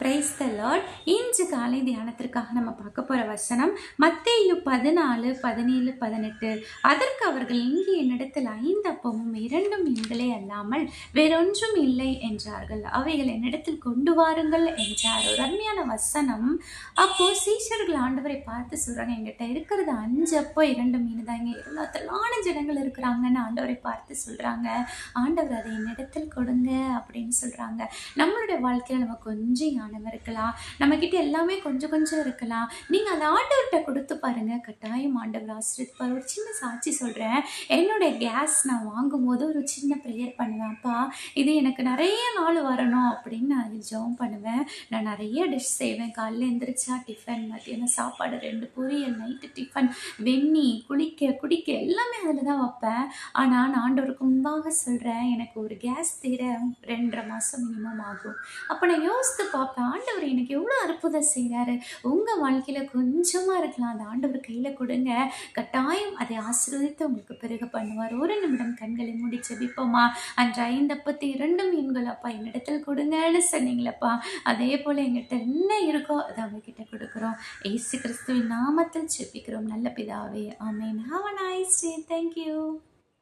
Praise the Lord. இன்று காலை தியானத்திற்காக நம்ம பார்க்க போற வசனம் மத்தேயு 14:17-18. அதற்கு அவர்கள், இங்கே என்னிடத்தில் 5 அப்பமும் 2 மீன்களே அல்லாமல் வேறொன்றும் இல்லை என்றார்கள். அவைகள் என்னிடத்தில் கொண்டு வாருங்கள் என்றார். ஒரு அருமையான வசனம். அப்போ சீஷர்கள் ஆண்டவரை பார்த்து சொல்றாங்க, எங்கிட்ட இருக்கிறது 5 அப்போ 2 மீன் தான், இங்க எல்லாத்தலான ஜனங்கள் இருக்கிறாங்கன்னு ஆண்டவரை பார்த்து சொல்றாங்க. ஆண்டவர் அதை என்னிடத்தில் கொடுங்க அப்படின்னு சொல்றாங்க. நம்மளுடைய வாழ்க்கையில நம்ம கொஞ்சம் ஞானம் இருக்கலாம், நம்ம கிட்ட எல்லாமே கொஞ்சம் கொஞ்சம் இருக்கலாம். நீங்க அந்த ஆண்டவர்கிட்ட கொடுத்து பாருங்க, கட்டாயம் ஆண்டவர் ஆசீர்வதிப்பார். ஒரு சின்ன சாட்சி சொல்றேன். என்னுடைய கேஸ் நான் வாங்கும்போது ஒரு சின்ன ப்ரேயர் பண்ணுவேன். அப்பா, இது எனக்கு நிறைய நாள் வரணும் அப்படின்னு நான் ஜெபம் பண்ணுவேன். நான் நிறைய டிஷ் செய்வேன். காலையில் எந்திரிச்சா டிஃபன், மத்தியானம் சாப்பாடு, 2 பொரியல், நைட்டு டிஃபன், வெந்நி, குளிக்க குடிக்க எல்லாமே அதில் தான் வைப்பேன். ஆனால் நான் ஆண்டவருக்கு முன்பாக சொல்கிறேன், எனக்கு ஒரு கேஸ் தீர 2.5 மாதம் மினிமம் ஆகும். அப்போ நான் யோசித்து பார்ப்பேன், ஆண்டவர் எனக்கு எவ்வளோ அற்புதம் செய்கிறாரு. உங்கள் வாழ்க்கையில் கொஞ்சமாக இருக்கலாம், அந்த ஆண்டவர் கையில் கொடுங்க, கட்டாயம் அதை ஆசீர்வதித்து உங்களுக்கு பெருக பண்ணுவார். ஒரு நிமிடம் கண்களை மூடி ஜெபிப்போமா? அன்று 5 அப்பத்தை 2 மீன்கள் அப்பா என்னிடத்தில் கொடுங்கன்னு சொன்னீங்களப்பா, அதே போல் எங்கிட்ட என்ன இருக்கோ அதை அவங்ககிட்ட கொடுக்குறோம். இயேசு கிறிஸ்துவின் நாமத்தில் ஜெபிக்கிறோம் நல்ல பிதாவே, amen. Have a nice day. Thank you.